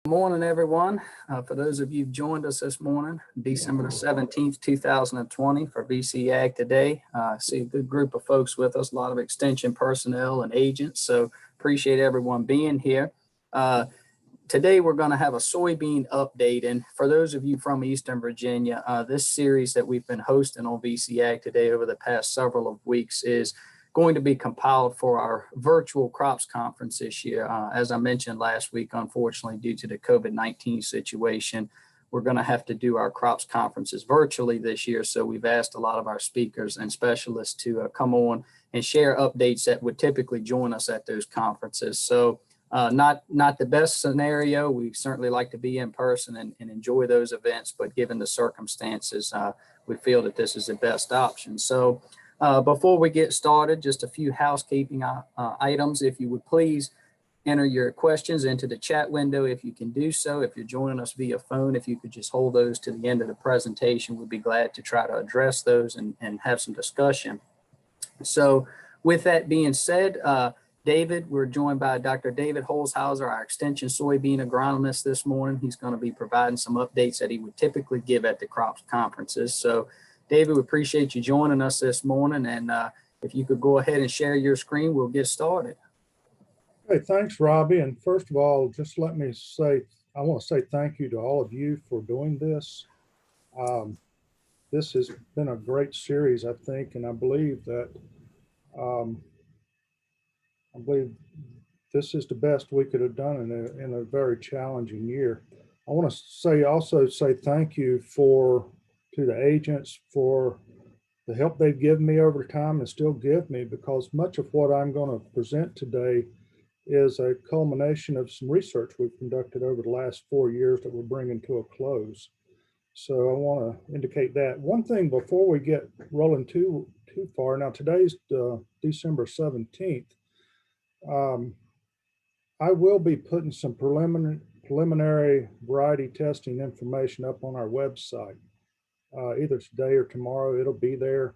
Good morning, everyone. For those of you who joined us this morning, December the 17th, 2020 for VC Ag Today. I see a good group of folks with us, a lot of extension personnel and agents, so appreciate everyone being here. Today, we're going to have a soybean update. And for those of you from Eastern Virginia, this series that we've been hosting on VC Ag Today over the past several of weeks is going to be compiled for our virtual crops conference this year. As I mentioned last week, unfortunately, due to the COVID-19 situation, we're going to have to do our crops conferences virtually this year. So we've asked a lot of our speakers and specialists to come on and share updates that would typically join us at those conferences. So not the best scenario. We certainly like to be in person and enjoy those events, but given the circumstances, we feel that this is the best option. So before we get started, just a few housekeeping items. If you would please enter your questions into the chat window if you can do so. If you're joining us via phone, if you could just hold those to the end of the presentation, we'd be glad to try to address those and have some discussion. So with that being said, David, we're joined by Dr. David Holzhauser, our extension soybean agronomist this morning. He's going to be providing some updates that he would typically give at the crops conferences. So David, we appreciate you joining us this morning. And if you could go ahead and share your screen, we'll get started. Hey, thanks, Robbie. And first of all, just let me say, I want to say thank you to all of you for doing this. This has been a great series, I think, and I believe that this is the best we could have done in a very challenging year. I want to also say thank you to the agents for the help they've given me over time and still give me, because much of what I'm going to present today is a culmination of some research we've conducted over the last 4 years that we're bringing to a close. So I want to indicate that. One thing before we get rolling too far, now today's December 17th. I will be putting some preliminary variety testing information up on our website. Either today or tomorrow. It'll be there.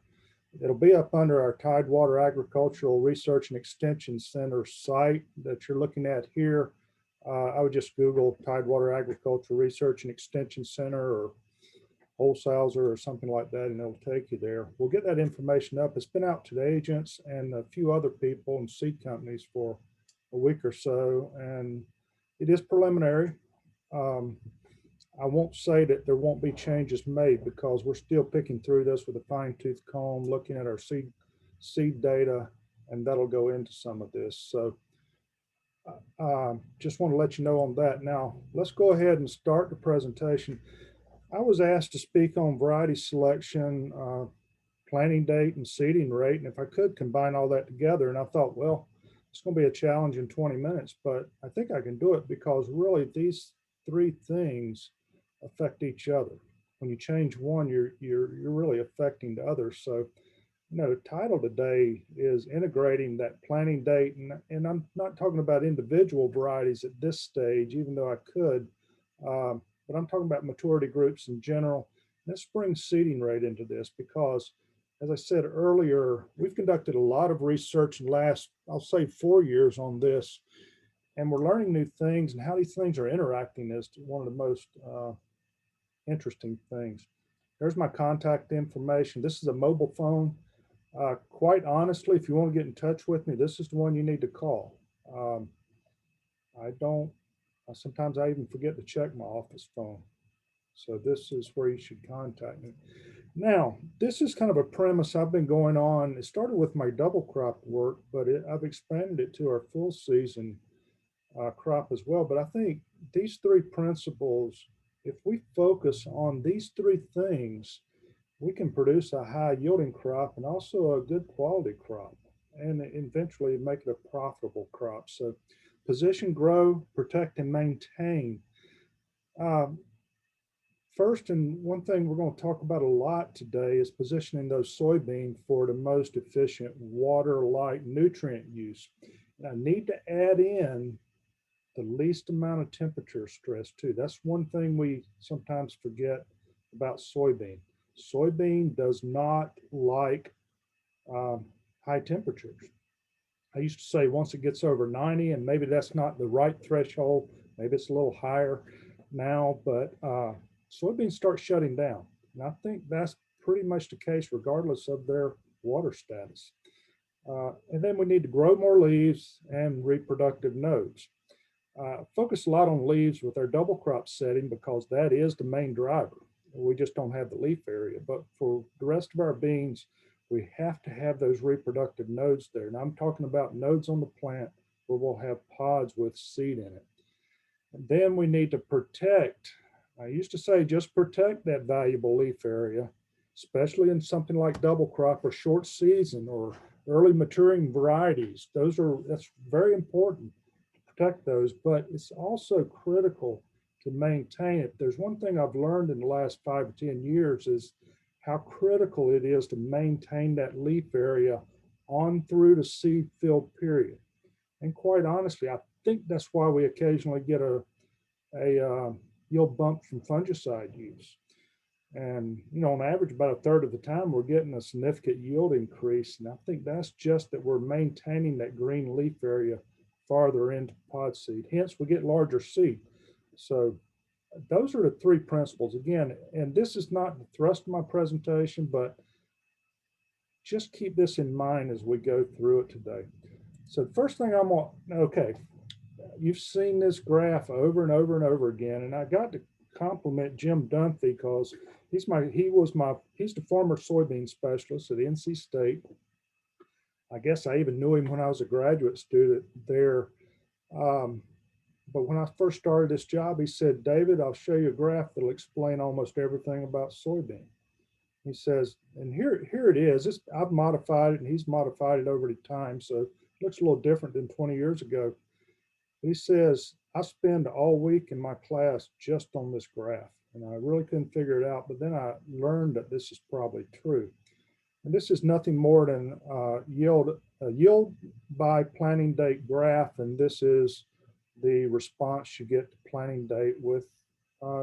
It'll be up under our Tidewater Agricultural Research and Extension Center site that you're looking at here. I would just Google Tidewater Agricultural Research and Extension Center or Holzhauser or something like that, and it'll take you there. We'll get that information up. It's been out to the agents and a few other people and seed companies for a week or so, and it is preliminary. I won't say that there won't be changes made, because we're still picking through this with a fine-tooth comb, looking at our seed data, and that'll go into some of this. So just want to let you know on that. Now, let's go ahead and start the presentation. I was asked to speak on variety selection, planting date, and seeding rate, and if I could combine all that together, and I thought, well, it's going to be a challenge in 20 minutes, but I think I can do it, because really these three things affect each other. When you change one, you're really affecting the others. So, the title today is integrating that planting date, and I'm not talking about individual varieties at this stage, even though I could, but I'm talking about maturity groups in general. Let's bring seeding rate into this, because as I said earlier, we've conducted a lot of research in the last, I'll say, 4 years on this, and we're learning new things, and how these things are interacting is one of the most interesting things. There's my contact information. This is a mobile phone. Quite honestly, if you want to get in touch with me, this is the one you need to call. Sometimes I even forget to check my office phone. So this is where you should contact me. Now, this is kind of a premise I've been going on. It started with my double crop work, but I've expanded it to our full season crop as well. But I think these three principles, if we focus on these three things, we can produce a high yielding crop and also a good quality crop, and eventually make it a profitable crop. So position, grow, protect, and maintain. First, and one thing we're going to talk about a lot today is positioning those soybeans for the most efficient water, light, nutrient use. And I need to add in the least amount of temperature stress too. That's one thing we sometimes forget about soybean. Soybean does not like high temperatures. I used to say once it gets over 90, and maybe that's not the right threshold, Maybe it's a little higher now, but soybeans start shutting down. And I think that's pretty much the case regardless of their water status. And then we need to grow more leaves and reproductive nodes. Focus a lot on leaves with our double crop setting because that is the main driver. We just don't have the leaf area. But for the rest of our beans, we have to have those reproductive nodes there. And I'm talking about nodes on the plant where we'll have pods with seed in it. And then we need to protect. I used to say just protect that valuable leaf area, especially in something like double crop or short season or early maturing varieties. That's very important to protect those, but it's also critical to maintain it. There's one thing I've learned in the last 5 or 10 years is how critical it is to maintain that leaf area on through the seed field period. And quite honestly, I think that's why we occasionally get a yield bump from fungicide use. And, on average, about a third of the time, we're getting a significant yield increase. And I think that's just that we're maintaining that green leaf area farther into pod seed. Hence, we get larger seed. So those are the three principles. Again, and this is not the thrust of my presentation, but just keep this in mind as we go through it today. So the first thing okay, you've seen this graph over and over and over again, and I got to compliment Jim Dunphy because he's the former soybean specialist at NC State. I guess I even knew him when I was a graduate student there. But when I first started this job, he said, "David, I'll show you a graph that'll explain almost everything about soybean." He says, and here it is. I've modified it and he's modified it over the time. So it looks a little different than 20 years ago. He says, I spend all week in my class just on this graph. And I really couldn't figure it out. But then I learned that this is probably true. And this is nothing more than a yield by planting date graph. And this is the response you get to planting date with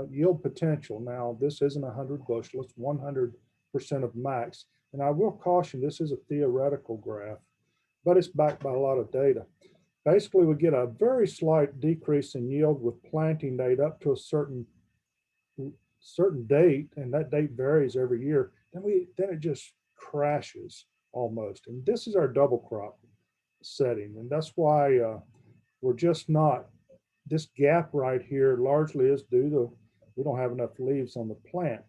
yield potential. Now, this isn't 100 bushel, it's 100% of max. And I will caution, this is a theoretical graph, but it's backed by a lot of data. Basically, we get a very slight decrease in yield with planting date up to a certain date, and that date varies every year. Then it just crashes almost. And this is our double crop setting, and that's why we're just not. This gap right here largely is due to we don't have enough leaves on the plant.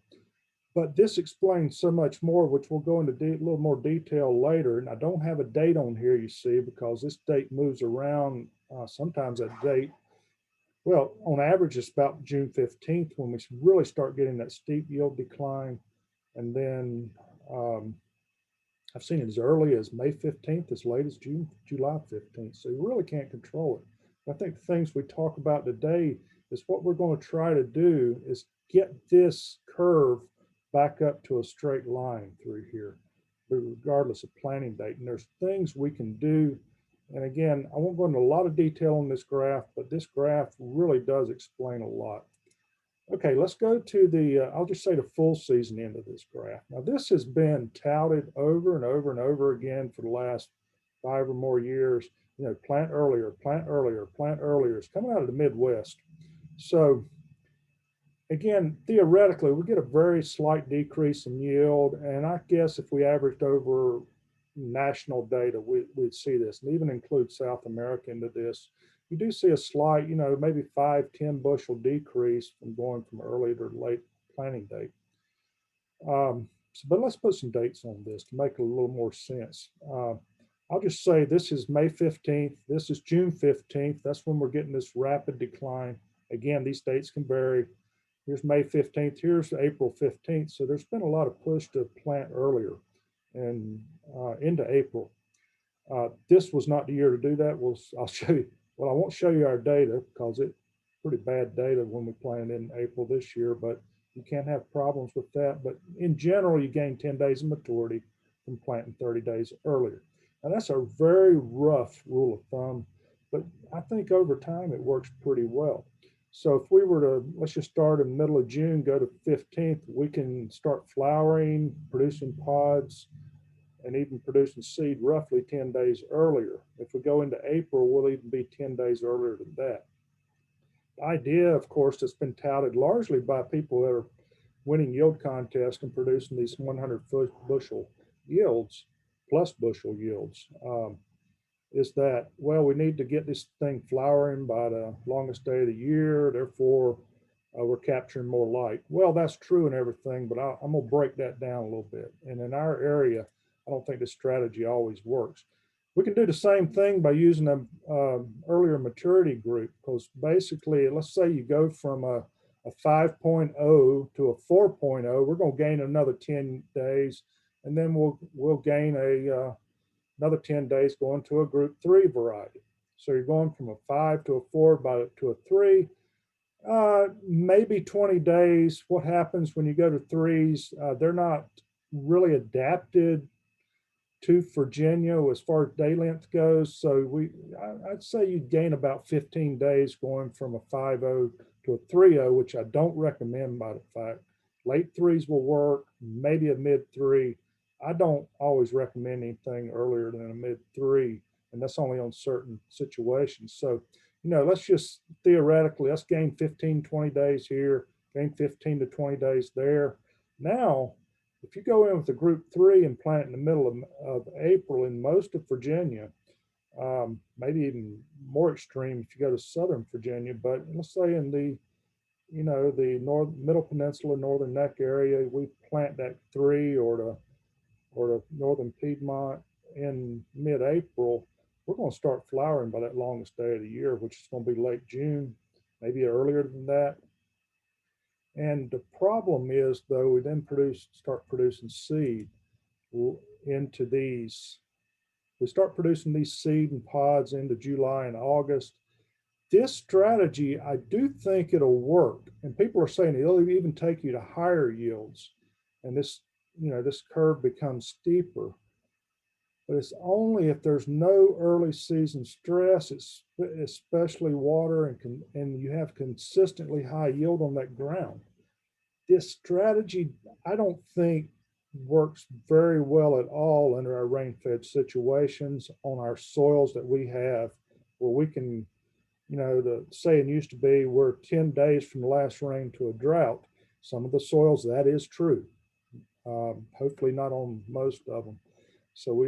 But this explains so much more, which we'll go into a little more detail later. And I don't have a date on here, you see, because this date moves around. Sometimes that date, well, on average, it's about June 15th when we really start getting that steep yield decline. And then I've seen it as early as May 15th, as late as July 15th. So you really can't control it. I think the things we talk about today is what we're going to try to do is get this curve back up to a straight line through here, regardless of planting date. And there's things we can do. And again, I won't go into a lot of detail on this graph, but this graph really does explain a lot. Okay, let's go to I'll just say the full season end of this graph. Now, this has been touted over and over and over again for the last 5 or more years. Plant earlier, plant earlier, plant earlier. It's coming out of the Midwest. So again, theoretically, we get a very slight decrease in yield. And I guess if we averaged over national data, we'd see this, and even include South America into this. You do see a slight, maybe 5-10 bushel decrease from going from early to late planting date. But let's put some dates on this to make it a little more sense. I'll just say this is May 15th. This is June 15th. That's when we're getting this rapid decline. Again, these dates can vary. Here's May 15th. Here's April 15th. So there's been a lot of push to plant earlier and into April. This was not the year to do that. I'll show you. Well, I won't show you our data because it's pretty bad data when we planted in April this year, but you can't have problems with that. But in general, you gain 10 days of maturity from planting 30 days earlier. Now, that's a very rough rule of thumb, but I think over time it works pretty well. So if we were to, let's just start in the middle of June, go to 15th, we can start flowering, producing pods, and even producing seed roughly 10 days earlier. If we go into April, we'll even be 10 days earlier than that. idea, of course, that's been touted largely by people that are winning yield contests and producing these 100 bushel yields plus bushel yields, is that, well, we need to get this thing flowering by the longest day of the year. Therefore, we're capturing more light. Well, that's true and everything, but I'm going to break that down a little bit. And in our area, I don't think this strategy always works. We can do the same thing by using an earlier maturity group, because basically, let's say you go from a 5.0 to a 4.0, we're going to gain another 10 days, and then we'll gain another 10 days going to a group 3 variety. So you're going from a 5 to a 4 to a 3. Maybe 20 days. What happens when you go to 3s? They're not really adapted to Virginia as far as day length goes. So I'd say you gain about 15 days going from a 5.0 to a 3.0, which I don't recommend by the fact. Late 3s will work, maybe a mid 3. I don't always recommend anything earlier than a mid 3, and that's only on certain situations. So, let's just theoretically, let's gain 15, 20 days here, gain 15 to 20 days there. Now, if you go in with a group 3 and plant in the middle of April in most of Virginia, maybe even more extreme if you go to Southern Virginia, but let's say in the Middle Peninsula, Northern Neck area, we plant that 3 or the Northern Piedmont in mid-April, we're going to start flowering by that longest day of the year, which is going to be late June, maybe earlier than that. And the problem is, though, we then start producing seed into these. We start producing these seed and pods into July and August. This strategy, I do think it'll work. And people are saying it'll even take you to higher yields. And this curve becomes steeper. But it's only if there's no early season stress, especially water, and you have consistently high yield on that ground. This strategy, I don't think, works very well at all under our rain-fed situations on our soils that we have, where we can, the saying used to be, we're 10 days from the last rain to a drought. Some of the soils, that is true. Hopefully not on most of them. So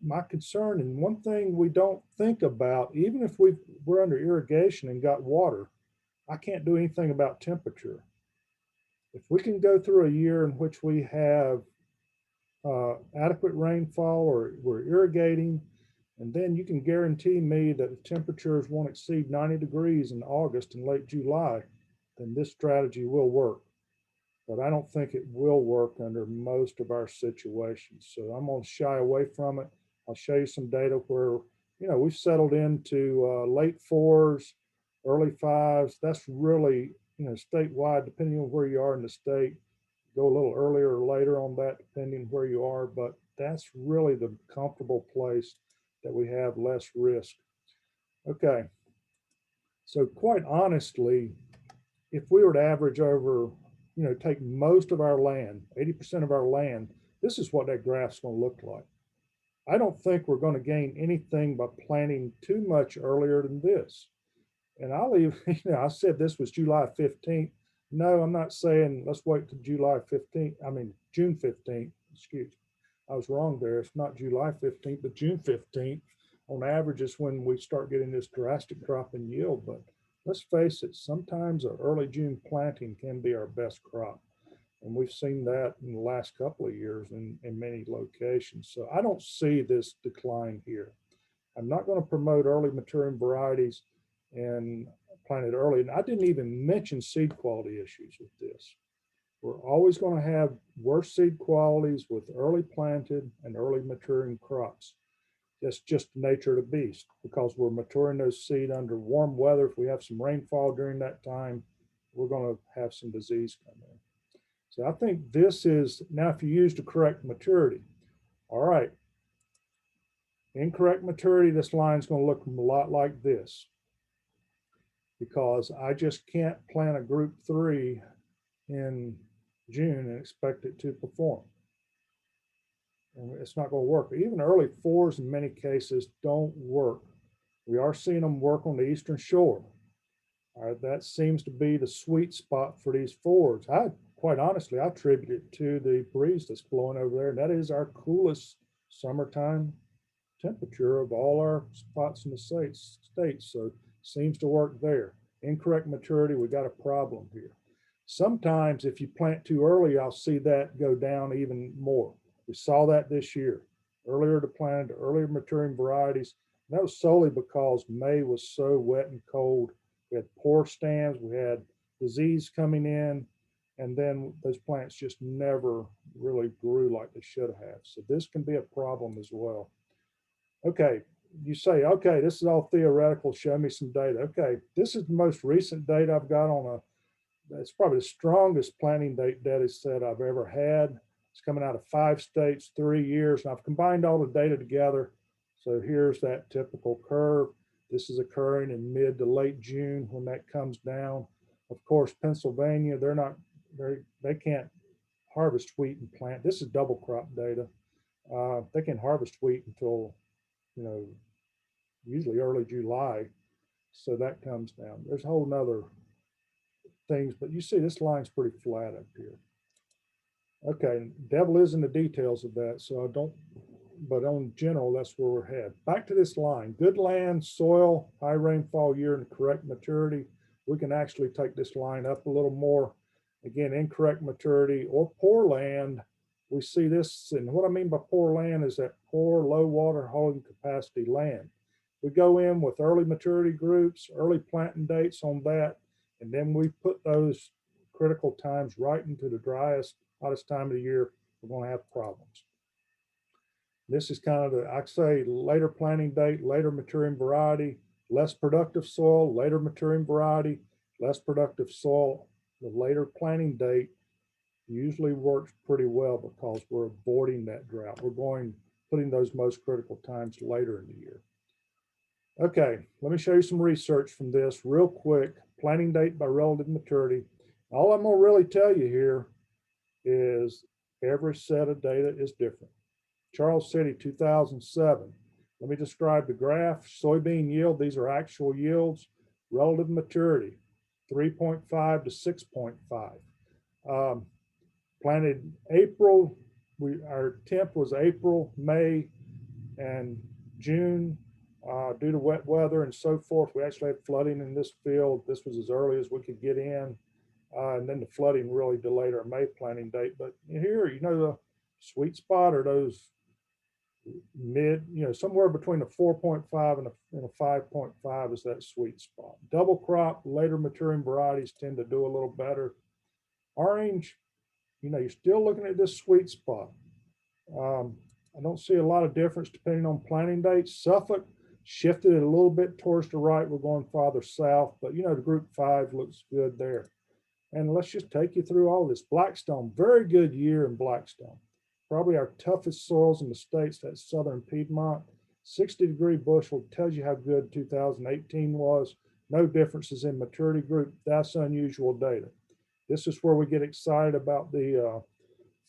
my concern, and one thing we don't think about, even if we're under irrigation and got water, I can't do anything about temperature. If we can go through a year in which we have adequate rainfall or we're irrigating, and then you can guarantee me that the temperatures won't exceed 90 degrees in August and late July, then this strategy will work. But I don't think it will work under most of our situations. So I'm going to shy away from it. I'll show you some data where, we've settled into late 4s, early 5s. That's really, statewide, depending on where you are in the state. Go a little earlier or later on that, depending where you are. But that's really the comfortable place that we have less risk. Okay. So quite honestly, if we were to average over, take most of our land, 80% of our land, this is what that graph's going to look like. I don't think we're going to gain anything by planting too much earlier than this. And I'll even, I said this was July 15th. No, I'm not saying let's wait till July 15th. I mean, June 15th, excuse me. I was wrong there. It's not July 15th, but June 15th. On average is when we start getting this drastic drop in yield. But let's face it, sometimes an early June planting can be our best crop. And we've seen that in the last couple of years in many locations. So I don't see this decline here. I'm not going to promote early maturing varieties and plant it early. And I didn't even mention seed quality issues with this. We're always going to have worse seed qualities with early planted and early maturing crops. That's just the nature of the beast, because we're maturing those seed under warm weather. If we have some rainfall during that time, we're going to have some disease come in. So I think this is, now if you use the correct maturity, all right, incorrect maturity, this line is going to look a lot like this, because I just can't plant a group 3 in June and expect it to perform. And it's not going to work. Even early 4s in many cases don't work. We are seeing them work on the Eastern Shore. That seems to be the sweet spot for these forwards. Quite honestly, I attribute it to the breeze that's blowing over there. And that is our coolest summertime temperature of all our spots in the states. So seems to work there. Incorrect maturity, we got a problem here. Sometimes if you plant too early, I'll see that go down even more. We saw that this year. Earlier to plant, earlier maturing varieties. And that was solely because May was so wet and cold. We had poor stands, we had disease coming in, and then those plants just never really grew like they should have. So this can be a problem as well. Okay, you say, okay, this is all theoretical, show me some data. Okay, this is the most recent data I've got on it's probably the strongest planting date data set I've ever had. It's coming out of 5 states, 3 years, and I've combined all the data together. So here's that typical curve. This is occurring in mid to late June when that comes down. Of course, Pennsylvania, they can't harvest wheat and plant. This is double crop data. They can harvest wheat until, usually early July. So that comes down. There's a whole nother things, but you see this line's pretty flat up here. Okay, devil is in the details of that, so I don't, but on general, that's where we're headed. Back to this line, good land, soil, high rainfall year, and correct maturity. We can actually take this line up a little more. Again, incorrect maturity or poor land. We see this, and what I mean by poor land is that poor, low water holding capacity land. We go in with early maturity groups, early planting dates on that, and then we put those critical times right into the driest, hottest time of the year. We're going to have problems. This is kind of I say later planting date, later maturing variety, less productive soil, later maturing variety, less productive soil. The later planting date usually works pretty well because we're avoiding that drought. We're putting those most critical times later in the year. Okay, let me show you some research from this real quick. Planting date by relative maturity. All I'm going to really tell you here is every set of data is different. Charles City, 2007. Let me describe the graph. Soybean yield, these are actual yields. Relative maturity, 3.5 to 6.5. Planted April, our temp was April, May, and June. Due to wet weather and so forth, we actually had flooding in this field. This was as early as we could get in. And then the flooding really delayed our May planting date. But here, the sweet spot are those mid, somewhere between a 4.5 and a 5.5 is that sweet spot. Double crop, later maturing varieties tend to do a little better. Orange, you're still looking at this sweet spot. I don't see a lot of difference depending on planting dates. Suffolk shifted it a little bit towards the right. We're going farther south, but the group 5 looks good there. And let's just take you through all this. Blackstone, very good year in Blackstone. Probably our toughest soils in the states, that's southern Piedmont. 60-degree bushel tells you how good 2018 was. No differences in maturity group. That's unusual data. This is where we get excited about the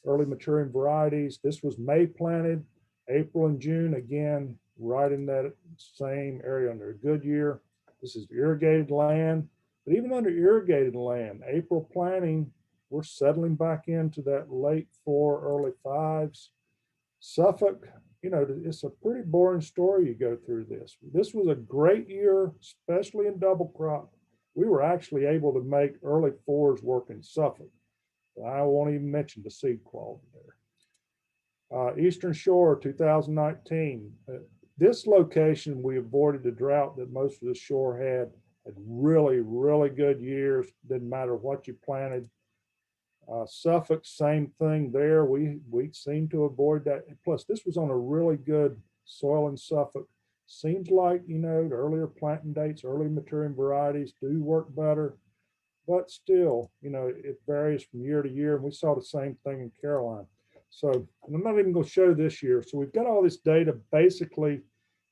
early maturing varieties. This was May planted, April and June, again, right in that same area under a good year. This is irrigated land, but even under irrigated land, April planting, we're settling back into that late 4, early 5s. Suffolk, it's a pretty boring story you go through this. This was a great year, especially in double crop. We were actually able to make early 4s work in Suffolk. I won't even mention the seed quality there. Eastern Shore, 2019. This location, we avoided the drought that most of the shore had really, really good years. Didn't matter what you planted. Suffolk, same thing there. We seem to avoid that. Plus, this was on a really good soil in Suffolk. Seems like, the earlier planting dates, early maturing varieties do work better. But still, it varies from year to year. And we saw the same thing in Caroline. So I'm not even going to show this year. So we've got all this data. Basically,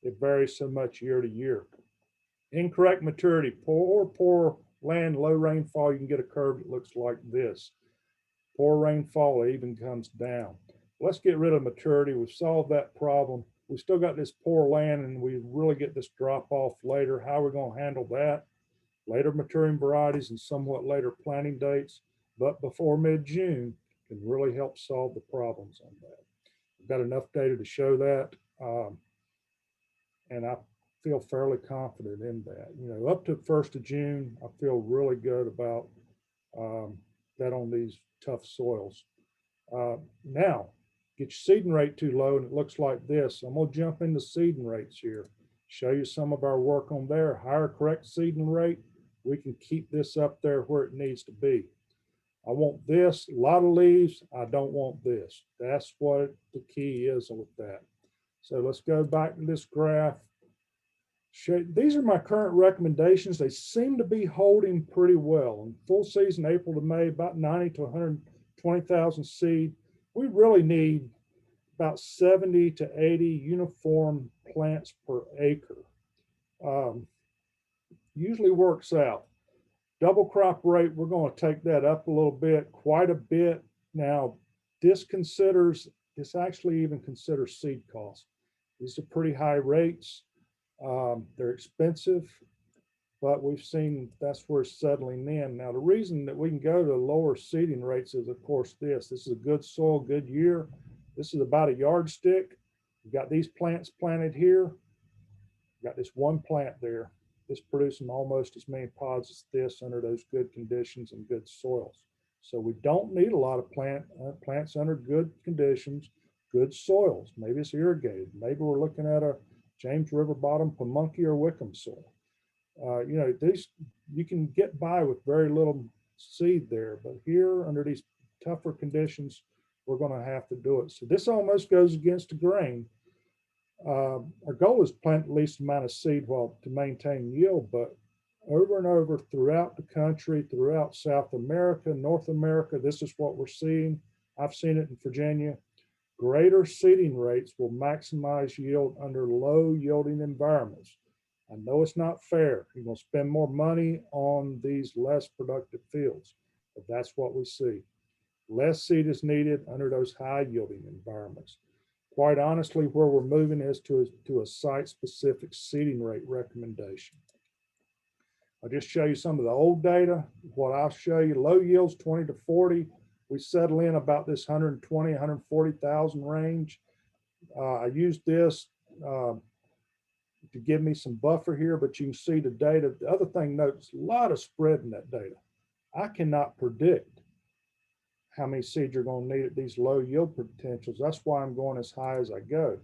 it varies so much year to year. Incorrect maturity, poor land, low rainfall, you can get a curve that looks like this. Poor rainfall even comes down. Let's get rid of maturity. We've solved that problem. We still got this poor land and we really get this drop off later. How are we going to handle that? Later maturing varieties and somewhat later planting dates, but before mid-June can really help solve the problems on that. We've got enough data to show that, and I feel fairly confident in that. You know, up to 1st of June, I feel really good about that on these tough soils. Now, get your seeding rate too low and it looks like this. I'm gonna jump into seeding rates here, show you some of our work on there. Higher correct seeding rate, we can keep this up there where it needs to be. I want this, a lot of leaves, I don't want this. That's what the key is with that. So let's go back to this graph. These are my current recommendations. They seem to be holding pretty well. In full season, April to May, about 90 to 120,000 seed. We really need about 70 to 80 uniform plants per acre. Usually works out. Double crop rate, we're going to take that up a little bit, quite a bit. Now, this actually even considers seed costs. These are pretty high rates. They're expensive, but we've seen that's where it's settling in. Now, the reason that we can go to lower seeding rates is, of course, this is a good soil, good year. This is about a yardstick. We've got these plants planted here. We've got this one plant there. This producing almost as many pods as this under those good conditions and good soils. So we don't need a lot of plants under good conditions, good soils. Maybe it's irrigated. Maybe we're looking at a James River bottom Pamunkey or Wickham soil. You know, you can get by with very little seed there, but here under these tougher conditions, we're going to have to do it. So this almost goes against the grain. Our goal is to plant the least amount of seed to maintain yield, but over and over throughout the country, throughout South America, North America, this is what we're seeing. I've seen it in Virginia. Greater seeding rates will maximize yield under low yielding environments. I know it's not fair. You're going to spend more money on these less productive fields, but that's what we see. Less seed is needed under those high yielding environments. Quite honestly, where we're moving is to a site-specific seeding rate recommendation. I'll just show you some of the old data. What I'll show you, low yields 20 to 40. We settle in about this 120, 140,000 range. I used this to give me some buffer here, but you can see the data. The other thing, notice a lot of spread in that data. I cannot predict how many seeds you're going to need at these low yield potentials. That's why I'm going as high as I go.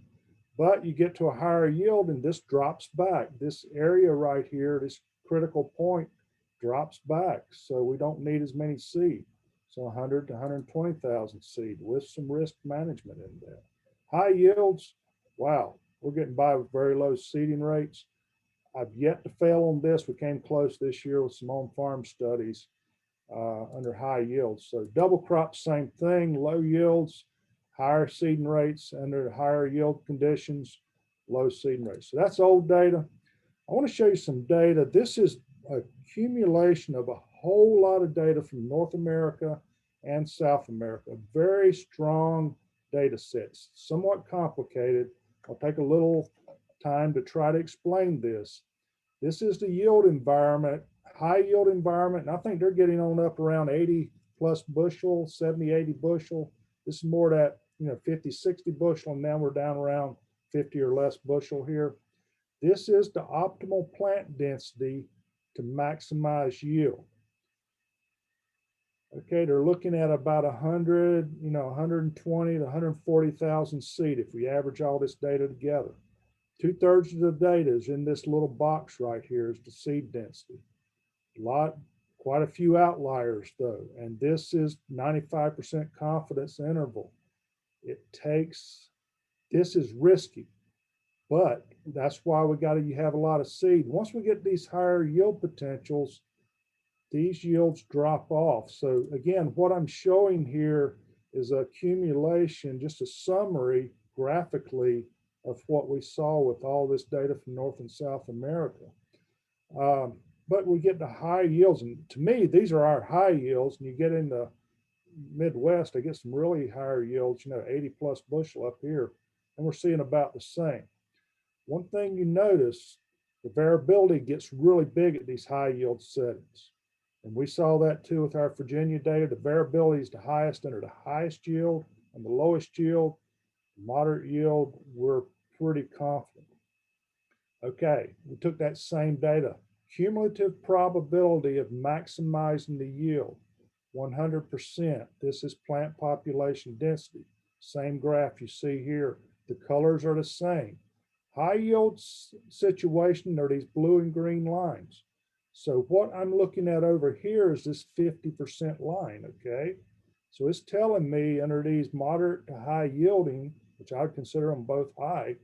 But you get to a higher yield and this drops back. This area right here, this critical point drops back. So we don't need as many seed. So 100 to 120,000 seed with some risk management in there. High yields, wow, we're getting by with very low seeding rates. I've yet to fail on this. We came close this year with some on-farm studies under high yields. So double crop, same thing, low yields, higher seeding rates under higher yield conditions, low seeding rates. So that's old data. I want to show you some data. This is a accumulation of a whole lot of data from North America and South America. Very strong data sets, somewhat complicated. I'll take a little time to try to explain this. This is the yield environment, high yield environment, and I think they're getting on up around 80 plus bushel, 70, 80 bushel. This is more that, 50, 60 bushel, and now we're down around 50 or less bushel here. This is the optimal plant density to maximize yield. Okay, they're looking at about 100, 120 to 140,000 seed if we average all this data together. 2/3 of the data is in this little box right here is the seed density. Quite a few outliers though, and this is 95% confidence interval. This is risky, but that's why we got to have a lot of seed. Once we get these higher yield potentials, these yields drop off. So again, what I'm showing here is an accumulation, just a summary graphically of what we saw with all this data from North and South America. But we get the high yields, and to me, these are our high yields, and you get in the Midwest, I get some really higher yields, 80 plus bushel up here, and we're seeing about the same. One thing you notice the variability gets really big at these high yield settings. And we saw that too with our Virginia data. The variability is the highest under the highest yield and the lowest yield. Moderate yield, we're pretty confident. Okay, we took that same data. Cumulative probability of maximizing the yield, 100%. This is plant population density. Same graph you see here. The colors are the same. High yield situation are these blue and green lines. So what I'm looking at over here is this 50% line, okay? So it's telling me under these moderate to high yielding, which I would consider them both high,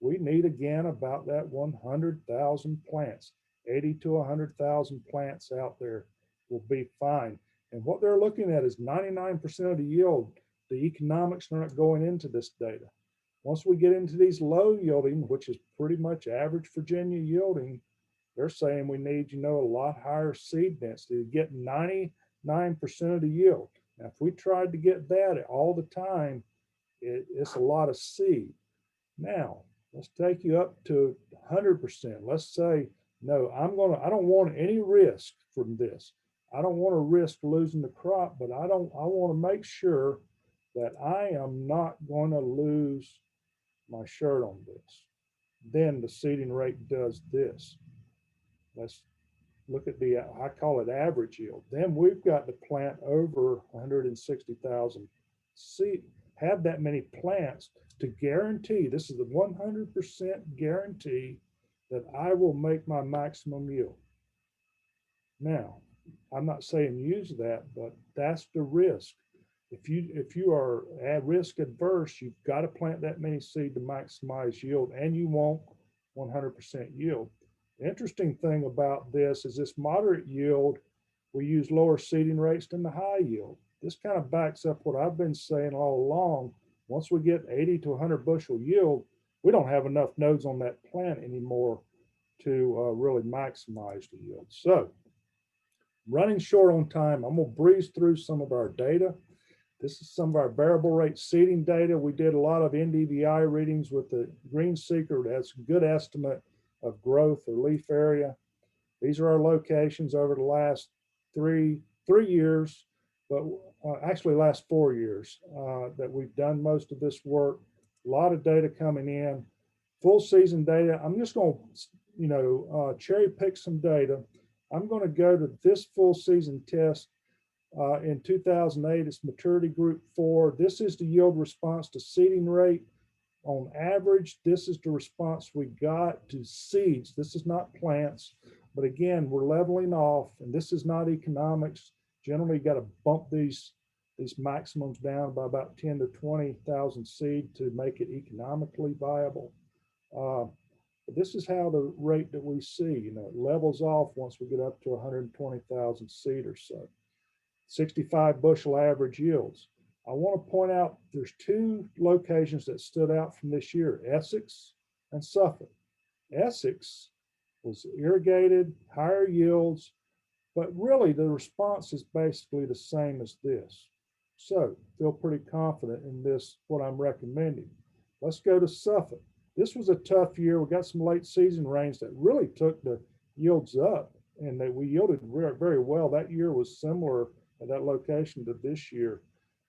we need again about that 100,000 plants. 80 to 100,000 plants out there will be fine. And what they're looking at is 99% of the yield. The economics are not going into this data. Once we get into these low yielding, which is pretty much average Virginia yielding, they're saying we need, a lot higher seed density to get 99% of the yield. Now, if we tried to get that all the time, it's a lot of seed. Now, let's take you up to 100%. Let's say, no, I don't want any risk from this. I don't want to risk losing the crop, but I want to make sure that I am not going to lose my shirt on this. Then the seeding rate does this. Let's look at I call it average yield. Then we've got to plant over 160,000 seed, have that many plants to guarantee, this is the 100% guarantee that I will make my maximum yield. Now, I'm not saying use that, but that's the risk. If you are at risk adverse, you've got to plant that many seed to maximize yield, and you want 100% yield. The interesting thing about this is this moderate yield, we use lower seeding rates than the high yield. This kind of backs up what I've been saying all along. Once we get 80 to 100 bushel yield, we don't have enough nodes on that plant anymore to really maximize the yield. So running short on time, I'm gonna breeze through some of our data. This is some of our variable rate seeding data. We did a lot of NDVI readings with the Green Seeker. That's a good estimate of growth or leaf area. These are our locations over the last three years, but actually last 4 years that we've done most of this work. A lot of data coming in, full season data. I'm just going to, cherry pick some data. I'm going to go to this full season test in 2008. It's maturity group 4. This is the yield response to seeding rate. On average, this is the response we got to seeds. This is not plants, but again, we're leveling off, and this is not economics. Generally, you got to bump these maximums down by about 10 to 20,000 seed to make it economically viable. But this is how the rate that we see, it levels off once we get up to 120,000 seed or so. 65 bushel average yields. I want to point out there's 2 locations that stood out from this year, Essex and Suffolk. Essex was irrigated, higher yields, but really the response is basically the same as this. So feel pretty confident in this, what I'm recommending. Let's go to Suffolk. This was a tough year. We got some late season rains that really took the yields up, and that we yielded very well. That year was similar at that location to this year.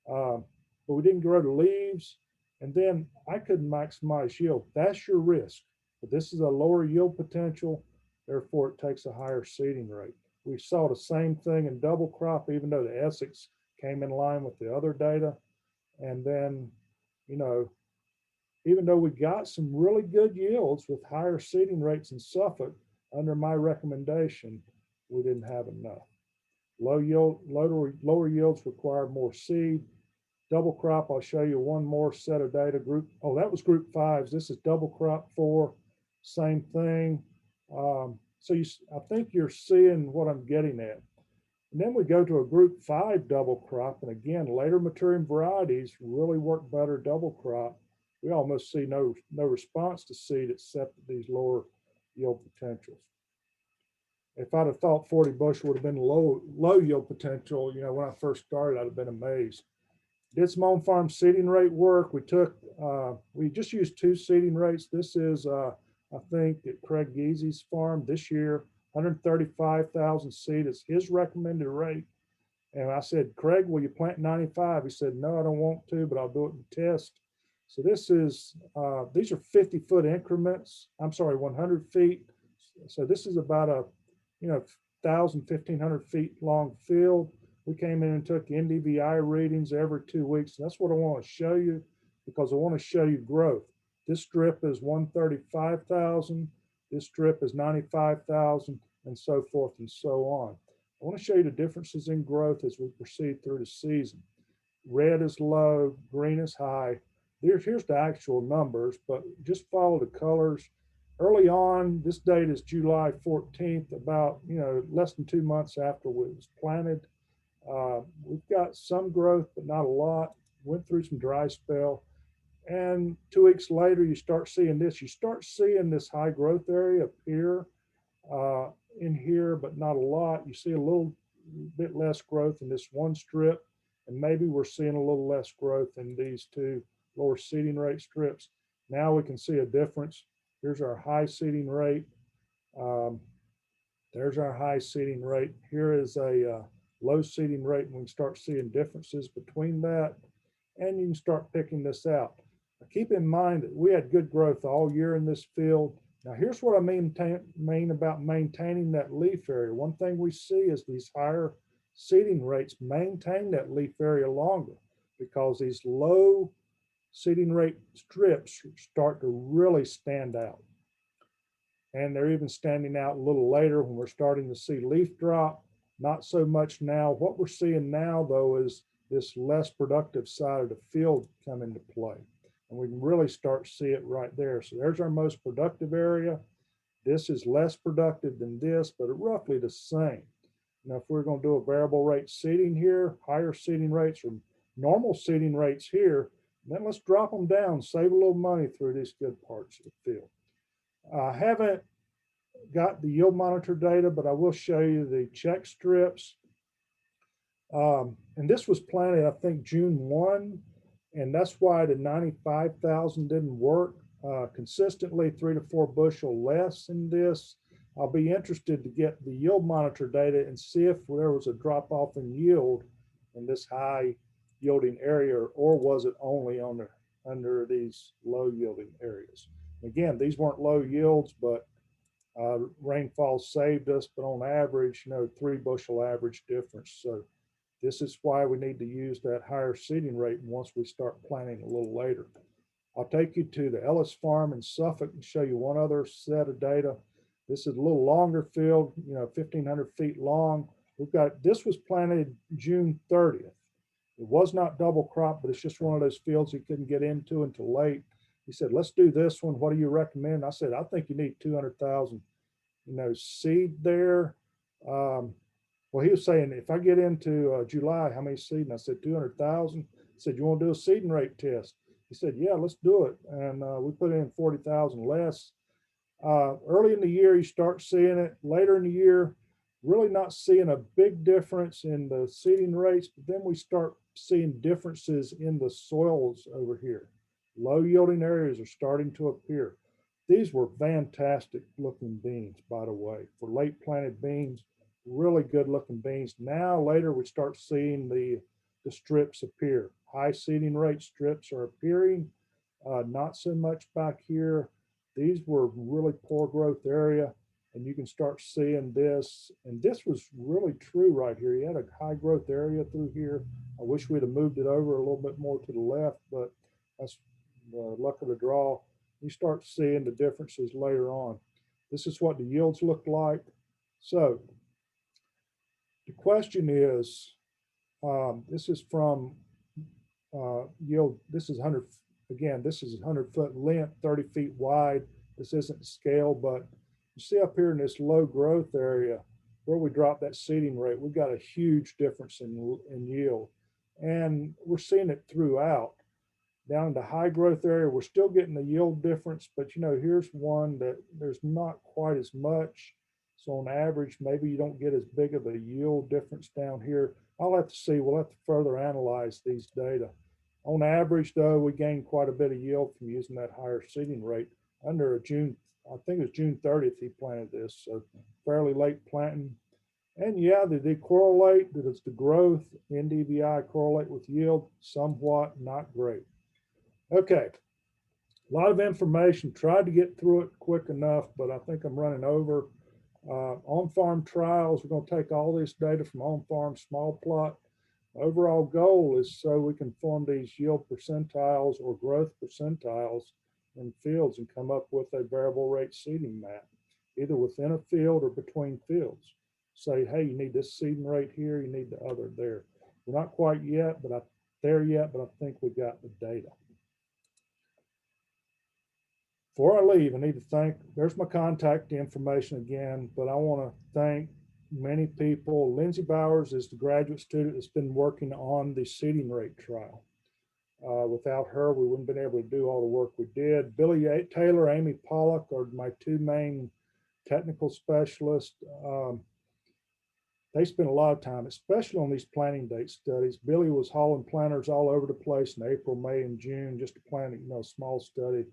But we didn't grow the leaves, and then I couldn't maximize yield. That's your risk. But this is a lower yield potential, therefore it takes a higher seeding rate. We saw the same thing in double crop, even though the Essex came in line with the other data. And then, even though we got some really good yields with higher seeding rates in Suffolk, under my recommendation, we didn't have enough. Lower yields require more seed. Double crop, I'll show you one more set of data. That was group 5s. This is double crop 4, same thing. So I think you're seeing what I'm getting at. And then we go to a group 5 double crop. And again, later maturing varieties really work better double crop. We almost see no response to seed except these lower yield potentials. If I'd have thought 40 bushel would have been low yield potential, when I first started, I'd have been amazed. Did some on-farm seeding rate work. We just used 2 seeding rates. This is I think, at Craig Geezy's farm this year. 135,000 seed is his recommended rate. And I said, Craig, will you plant 95? He said, no, I don't want to, but I'll do it in test. So this is, these are 50-foot increments. I'm sorry, 100 feet. So this is about a, 1,000, 1,500 feet long field. We came in and took NDVI readings every 2 weeks. And that's what I want to show you, because I want to show you growth. This strip is 135,000. This strip is 95,000, and so forth and so on. I want to show you the differences in growth as we proceed through the season. Red is low, green is high. Here's the actual numbers, but just follow the colors. Early on, this date is July 14th, about less than 2 months after it was planted. We've got some growth, but not a lot. Went through some dry spell. And 2 weeks later, you start seeing this. You start seeing this high growth area appear in here, but not a lot. You see a little bit less growth in this one strip, and maybe we're seeing a little less growth in these two lower seeding rate strips. Now we can see a difference. Here's our high seeding rate. There's our high seeding rate. Here is a low seeding rate, and we can start seeing differences between that, and you can start picking this out. Now, keep in mind that we had good growth all year in this field. Now, here's what I mean about maintaining that leaf area. One thing we see is these higher seeding rates maintain that leaf area longer, because these low seeding rate strips start to really stand out. And they're even standing out a little later when we're starting to see leaf drop. Not so much now. What we're seeing now, though, is this less productive side of the field come into play. And we can really start to see it right there. So there's our most productive area. This is less productive than this, but roughly the same. Now, if we're going to do a variable rate seeding here, higher seeding rates or normal seeding rates here, then let's drop them down, save a little money through these good parts of the field. I haven't got the yield monitor data, but I will show you the check strips. And this was planted, I think, June 1. And that's why the 95,000 didn't work. Consistently 3 to 4 bushel less in this. I'll be interested to get the yield monitor data and see if there was a drop off in yield in this high yielding area, or was it only under these low yielding areas. Again, these weren't low yields, but rainfall saved us, but on average, 3 bushel average difference. So this is why we need to use that higher seeding rate once we start planting a little later. I'll take you to the Ellis Farm in Suffolk and show you one other set of data. This is a little longer field, 1,500 feet long. This was planted June 30th. It was not double crop, but it's just one of those fields he couldn't get into until late. He said, let's do this one. What do you recommend? I said, I think you need 200,000, seed there. Well, he was saying, if I get into July, how many seed? And I said, 200,000. He said, you want to do a seeding rate test? He said, yeah, let's do it. And we put in 40,000 less. Early in the year, you start seeing it. Later in the year, really not seeing a big difference in the seeding rates, but then we start seeing differences in the soils over here. Low yielding areas are starting to appear. These were fantastic looking beans, by the way, for late planted beans, really good looking beans. Now later we start seeing the strips appear. High seeding rate strips are appearing, not so much back here. These were really poor growth area, and you can start seeing this. And this was really true right here. You had a high growth area through here. I wish we'd have moved it over a little bit more to the left, but that's the luck of the draw. You start seeing the differences later on. This is what the yields look like. So the question is, this is from yield. This is 100, again, this is 100-foot length, 30 feet wide. This isn't scale, but you see up here in this low growth area where we drop that seeding rate, we've got a huge difference in yield. And we're seeing it throughout. Down in the high growth area, we're still getting the yield difference, but here's one that there's not quite as much. So on average, maybe you don't get as big of a yield difference down here. I'll have to see, we'll have to further analyze these data. On average though, we gained quite a bit of yield from using that higher seeding rate under a June I think it was June 30th he planted this, so fairly late planting. And yeah, they correlate. Does the growth NDVI correlate with yield? Somewhat, not great. Okay, a lot of information. Tried to get through it quick enough, but I think I'm running over. On-farm trials, we're going to take all this data from on-farm small plot. Overall goal is so we can form these yield percentiles or growth percentiles in fields and come up with a variable rate seeding map, either within a field or between fields. Say, hey, you need this seeding rate here, you need the other there. We're not quite yet, but I think we got the data. Before I leave, I need to thank, there's my contact information again, but I want to thank many people. Lindsay Bowers is the graduate student that's been working on the seeding rate trial. Without her, we wouldn't have been able to do all the work we did. Billy Taylor, Amy Pollock are my two main technical specialists. They spent a lot of time, especially on these planting date studies. Billy was hauling planters all over the place in April, May, and June just to plan, a small study.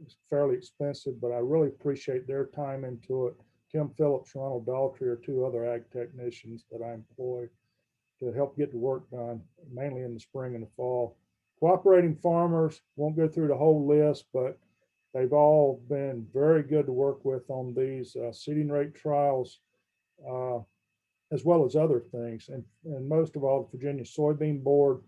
It's fairly expensive, but I really appreciate their time into it. Tim Phillips, Ronald Daltrey are two other ag technicians that I employ to help get the work done, mainly in the spring and the fall. Cooperating farmers, won't go through the whole list, but they've all been very good to work with on these seeding rate trials, as well as other things. And most of all, the Virginia Soybean Board.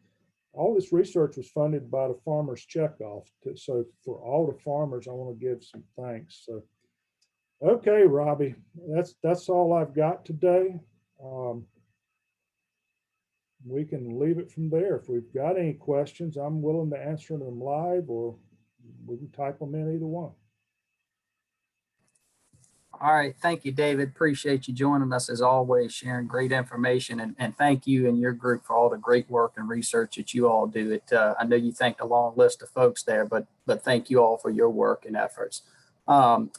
All this research was funded by the Farmers Checkoff. So for all the farmers, I want to give some thanks. So, okay, Robbie, that's all I've got today. We can leave it from there. If we've got any questions, I'm willing to answer them live, or we can type them in, either one. All right. Thank you, David. Appreciate you joining us as always, sharing great information. And thank you and your group for all the great work and research that you all do. I know you thanked a long list of folks there, but thank you all for your work and efforts.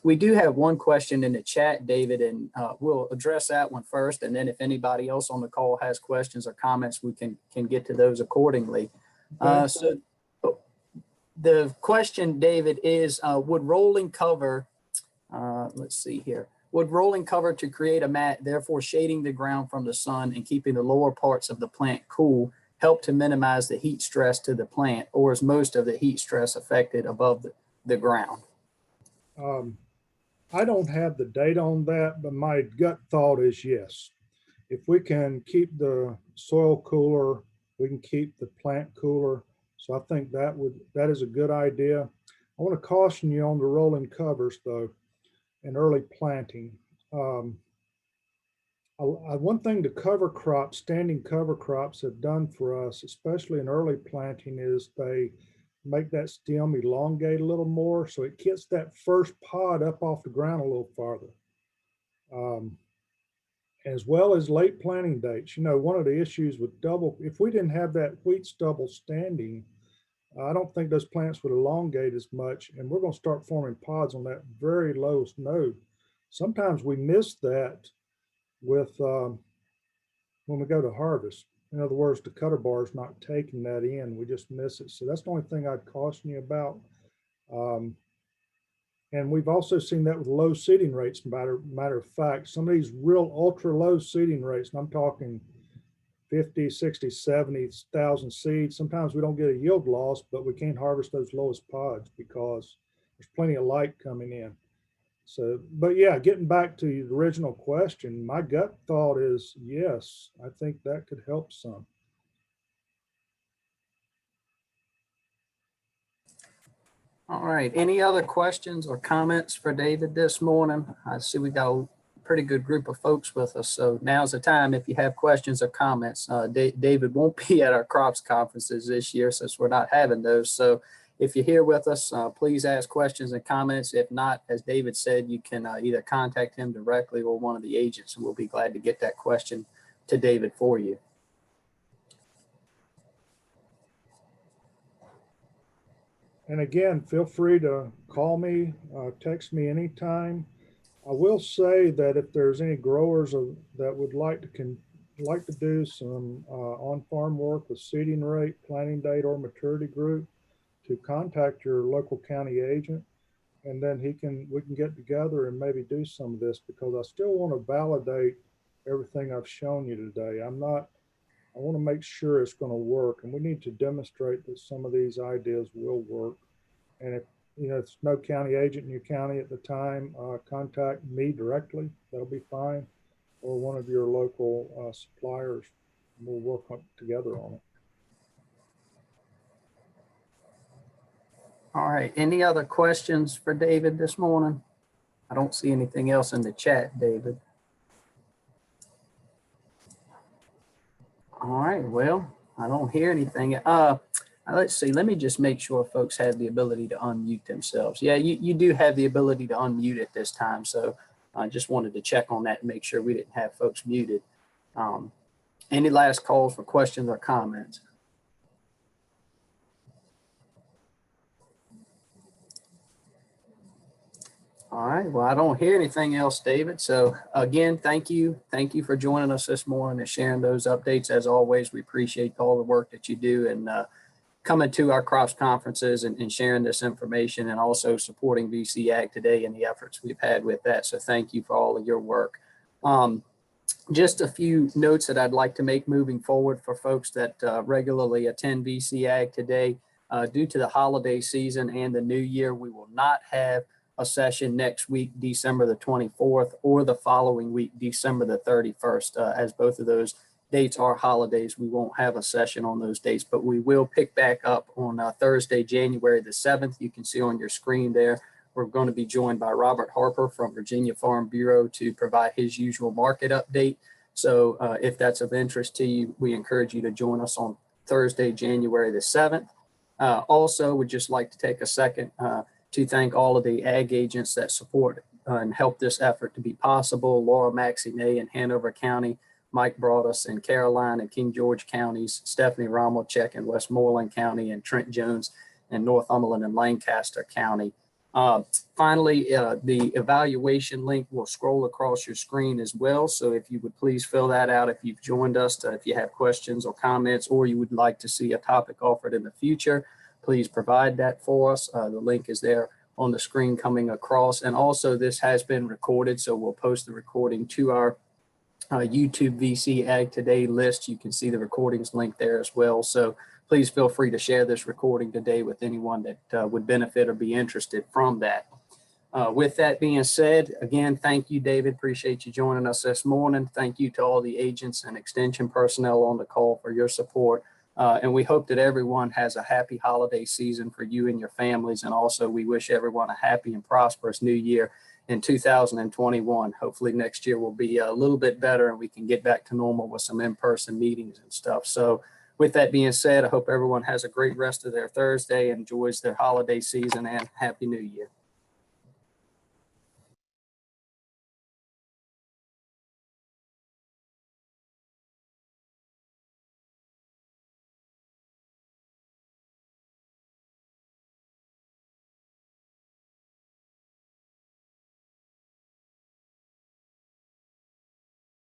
We do have one question in the chat, David, and we'll address that one first. And then if anybody else on the call has questions or comments, we can get to those accordingly. Okay. So the question, David, is would rolling cover, let's see here, would rolling cover to create a mat, therefore shading the ground from the sun and keeping the lower parts of the plant cool, help to minimize the heat stress to the plant, or is most of the heat stress affected above the ground? I don't have the data on that, but my gut thought is yes. If we can keep the soil cooler, we can keep the plant cooler. So I think that is a good idea. I want to caution you on the rolling covers though, and early planting. One thing the cover crops, standing cover crops have done for us, especially in early planting, is they make that stem elongate a little more, so it gets that first pod up off the ground a little farther. As well as late planting dates. One of the issues with if we didn't have that wheat stubble standing, I don't think those plants would elongate as much, and we're going to start forming pods on that very lowest node. Sometimes we miss that with when we go to harvest. In other words, the cutter bar is not taking that in. We just miss it. So that's the only thing I'd caution you about. And we've also seen that with low seeding rates. Matter of fact, some of these real ultra low seeding rates, and I'm talking 50, 60, 70,000 seeds. Sometimes we don't get a yield loss, but we can't harvest those lowest pods because there's plenty of light coming in. So, but yeah, getting back to the original question, my gut thought is yes, I think that could help some. All right. Any other questions or comments for David this morning? I see we got a pretty good group of folks with us. So now's the time if you have questions or comments. David won't be at our crops conferences this year since we're not having those. So if you're here with us, please ask questions and comments. If not, as David said, you can either contact him directly or one of the agents, and we'll be glad to get that question to David for you. And again, feel free to call me, text me anytime. I will say that if there's any growers that would like to do some on-farm work with seeding rate, planting date, or maturity group, to contact your local county agent. and then we can get together and maybe do some of this, because I still want to validate everything I've shown you today. I want to make sure it's going to work, and we need to demonstrate that some of these ideas will work. And if it's no county agent in your county at the time, contact me directly. That'll be fine, or one of your local suppliers. We'll work together on it. All right. Any other questions for David this morning? I don't see anything else in the chat, David. All right. Well, I don't hear anything. Let's see. Let me just make sure folks have the ability to unmute themselves. Yeah, you do have the ability to unmute at this time. So I just wanted to check on that and make sure we didn't have folks muted. Any last calls for questions or comments? All right. Well, I don't hear anything else, David. So again, thank you. Thank you for joining us this morning and sharing those updates. As always, we appreciate all the work that you do and coming to our cross conferences and sharing this information, and also supporting VC Ag Today and the efforts we've had with that. So thank you for all of your work. Just a few notes that I'd like to make moving forward for folks that regularly attend VC Ag Today. Due to the holiday season and the new year, we will not have a session next week, December the 24th, or the following week, December the 31st. As both of those dates are holidays, we won't have a session on those dates, but we will pick back up on Thursday, January the 7th. You can see on your screen there, we're going to be joined by Robert Harper from Virginia Farm Bureau to provide his usual market update. So if that's of interest to you, we encourage you to join us on Thursday, January the 7th. Also, would just like to take a second to thank all of the ag agents that support and help this effort to be possible. Laura Maxine in Hanover County, Mike Broadus in Caroline and King George counties, Stephanie Romelchek in Westmoreland County, and Trent Jones in Northumberland and Lancaster County. Finally, the evaluation link will scroll across your screen as well. So if you would please fill that out if you've joined us, if you have questions or comments, or you would like to see a topic offered in the future, please provide that for us. The link is there on the screen coming across. And also this has been recorded, so we'll post the recording to our YouTube VC Ag Today list. You can see the recordings linked there as well. So please feel free to share this recording today with anyone that would benefit or be interested from that. With that being said, again, thank you, David. Appreciate you joining us this morning. Thank you to all the agents and extension personnel on the call for your support. And we hope that everyone has a happy holiday season for you and your families. And also we wish everyone a happy and prosperous new year in 2021. Hopefully next year will be a little bit better and we can get back to normal with some in-person meetings and stuff. So with that being said, I hope everyone has a great rest of their Thursday, enjoys their holiday season, and Happy New Year.